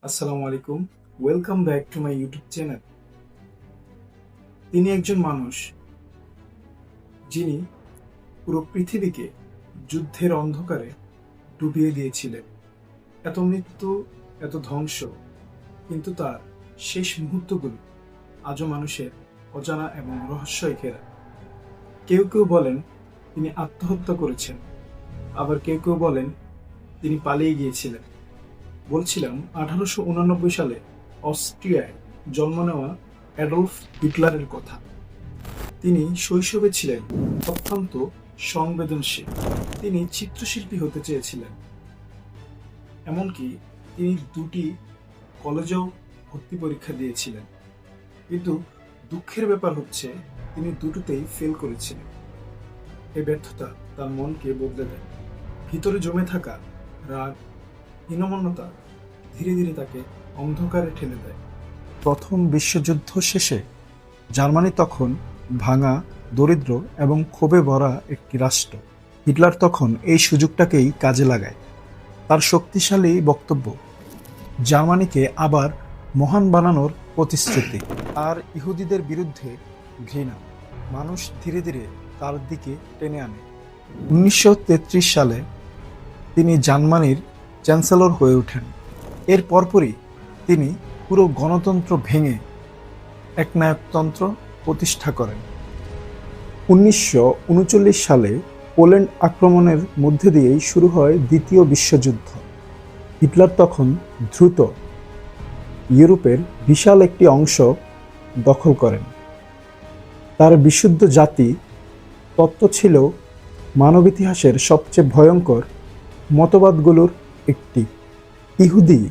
আসসালামু আলাইকুম। Welcome back to my YouTube channel. তিনি একজন মানুষ যিনি পুরো পৃথিবীকে যুদ্ধের অন্ধকারে ডুবিয়ে দিয়েছিলেন। এত মৃত্যু, এত ধ্বংস, কিন্তু তার শেষ মুহূর্তগুলো আজও মানুষের অজানা এবং রহস্যই ঘেরা। কেউ কেউ বলেন তিনি আত্মহত্যা করেছেন, আবার কেউ কেউ বলেন তিনি পালিয়ে গিয়েছিলেন। বলছিলাম 1889 সালে অস্ট্রিয়ায় জন্ম নেওয়া অ্যাডলফ হিটলারের কথা। তিনি শৈশবে ছিলেন অত্যন্ত সংবেদনশীল। তিনি চিত্রশিল্পী হতে চেয়েছিলেন, এমনকি তিনি দুটি কলেজেও ভর্তি পরীক্ষা দিয়েছিলেন। কিন্তু দুঃখের ব্যাপার হচ্ছে তিনি দুটোতেই ফেল করেছিলেন। এই ব্যর্থতা তার মনকে বদলে দেয়। ভিতরে জমে থাকা রাগ, হীনমন্যতা ধীরে ধীরে তাকে অন্ধকারে ঠেলে দেয়। প্রথম বিশ্বযুদ্ধ শেষে জার্মানি তখন ভাঙা, দরিদ্র এবং ক্ষোভে ভরা একটি রাষ্ট্র। হিটলার তখন এই সুযোগটাকেই কাজে লাগায়। তার শক্তিশালী বক্তব্য, জার্মানিকে আবার মহান বানানোর প্রতিশ্রুতি, আর ইহুদিদের বিরুদ্ধে ঘৃণা মানুষ ধীরে ধীরে তার দিকে টেনে আনে। 1933 সালে তিনি জার্মানির চ্যান্সেলর হয়ে ওঠেন। এর পরপরই তিনি পুরো গণতন্ত্র ভেঙে একনায়কতন্ত্র প্রতিষ্ঠা করেন। 1939 সালে পোল্যান্ড আক্রমণের মধ্যে দিয়েই শুরু হয় দ্বিতীয় বিশ্বযুদ্ধ। হিটলার তখন দ্রুত ইউরোপের বিশাল একটি অংশ দখল করেন। তার বিশুদ্ধ জাতি তত্ত্ব ছিল মানব ইতিহাসের সবচেয়ে ভয়ঙ্কর মতবাদগুলোর একটি। ইহুদি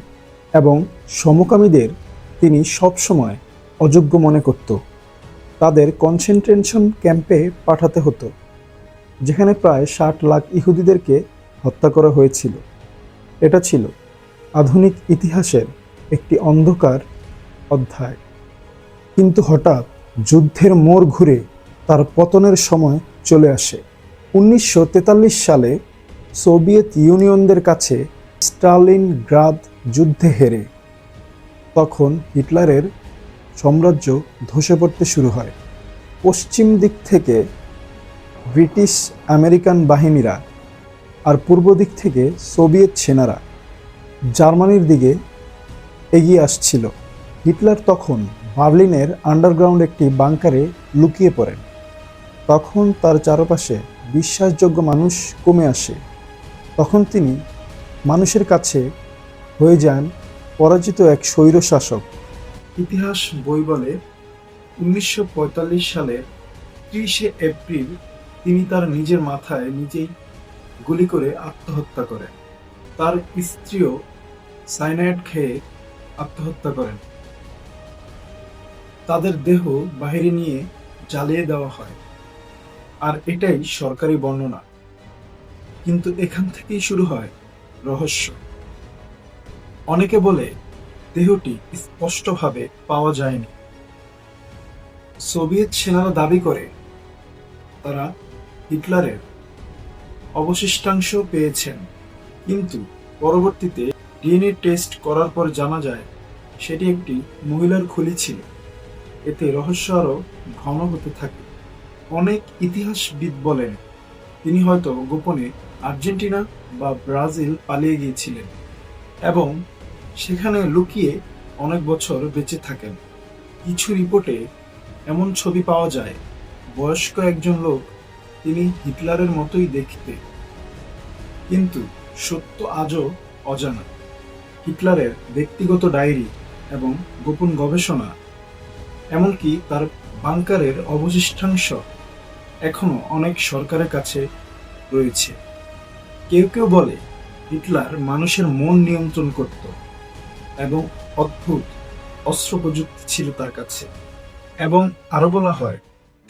এবং সমকামীদের তিনি সবসময় অযোগ্য মনে করত। তাদের কনসেন্ট্রেশন ক্যাম্পে পাঠাতে হতো, যেখানে প্রায় 60 লাখ ইহুদিদেরকে হত্যা করা হয়েছিল। এটা ছিল আধুনিক ইতিহাসের একটি অন্ধকার অধ্যায়। কিন্তু হঠাৎ যুদ্ধের মোড় ঘুরে তার পতনের সময় চলে আসে। 1943 সালে সোভিয়েত ইউনিয়নদের কাছে স্টালিনগ্রাদ যুদ্ধে হেরে তখন হিটলারের সাম্রাজ্য ধসে পড়তে শুরু হয়। পশ্চিম দিক থেকে ব্রিটিশ আমেরিকান বাহিনীরা আর পূর্ব দিক থেকে সোভিয়েত সেনারা জার্মানির দিকে এগিয়ে আসছিল। হিটলার তখন বার্লিনের আন্ডারগ্রাউন্ড একটি বাংকারে লুকিয়ে পড়েন। তখন তার চারপাশে বিশ্বাসযোগ্য মানুষ কমে আসে। তখন তিনি মানুষের কাছে হয়ে যান পরাজিত এক স্বৈরশাসক। ইতিহাস বই বলে 1945 সালের 30 এপ্রিল তিনি তার নিজের মাথায় নিজেই গুলি করে আত্মহত্যা করেন। তার স্ত্রীও সাইনাইড খেয়ে আত্মহত্যা করেন। তাদের দেহ বাইরে নিয়ে জ্বালিয়ে দেওয়া হয়, আর এটাই সরকারি বর্ণনা। কিন্তু এখান থেকেই শুরু হয় রহস্য। অনেকে বলে দেহটি স্পষ্টভাবে পাওয়া যায়নি। সোভিয়েত সেনারা দাবি করে তারা হিটলারের অবশিষ্টাংশ পেয়েছেন, কিন্তু পরবর্তীতে ডিএনএ টেস্ট করার পর জানা যায় সেটি একটি মহিলার খুলি ছিল। এতে রহস্য আরও ঘন হতে থাকে। অনেক ইতিহাসবিদ বলেন তিনি হয়তো গোপনে আর্জেন্টিনা বা ব্রাজিল পালিয়ে গিয়েছিলেন এবং সেখানে লুকিয়ে অনেক বছর বেঁচে থাকেন। কিছু রিপোর্টে এমন ছবি পাওয়া যায়, বয়স্ক একজন লোক, তিনি হিটলারের মতোই দেখতে, কিন্তু সত্য আজও অজানা। হিটলারের ব্যক্তিগত ডায়েরি এবং গোপন গবেষণা, এমনকি তার বাংকারের অবশিষ্টাংশ এখনো অনেক সরকারের কাছে রয়েছে। কেউ কেউ বলে হিটলার মানুষের মন নিয়ন্ত্রণ করত এবং অদ্ভুত অস্ত্র প্রযুক্তি ছিল তার কাছে। এবং আরো বলা হয়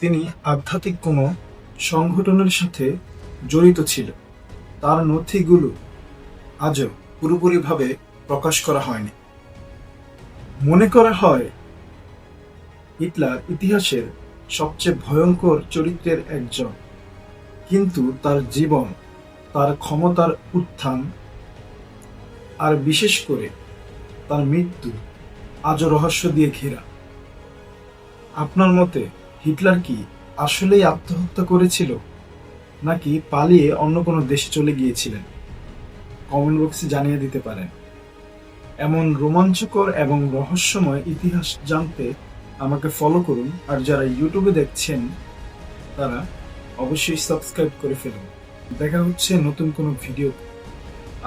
তিনি আধ্যাত্মিক কোনো সংগঠনের সাথে জড়িত ছিল। তার নথিগুলো আজও পুরোপুরিভাবে প্রকাশ করা হয়নি। মনে করা হয় হিটলার ইতিহাসের সবচেয়ে ভয়ঙ্কর চরিত্রের একজন, কিন্তু তার জীবন, তার ক্ষমতার উত্থান, আর বিশেষ করে তার মৃত্যু আজও রহস্য দিয়ে ঘেরা। আপনার মতে হিটলার কি আসলেই আত্মহত্যা করেছিল, নাকি পালিয়ে অন্য কোনো দেশে চলে গিয়েছিলেন? কমেন্ট বক্সে জানিয়ে দিতে পারেন। এমন রোমাঞ্চকর এবং রহস্যময় ইতিহাস জানতে আমাকে ফলো করুন, আর যারা ইউটিউবে দেখছেন তারা অবশ্যই সাবস্ক্রাইব করে ফেলুন। দেখা হচ্ছে নতুন কোনো ভিডিও।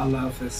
আল্লাহ হাফেজ।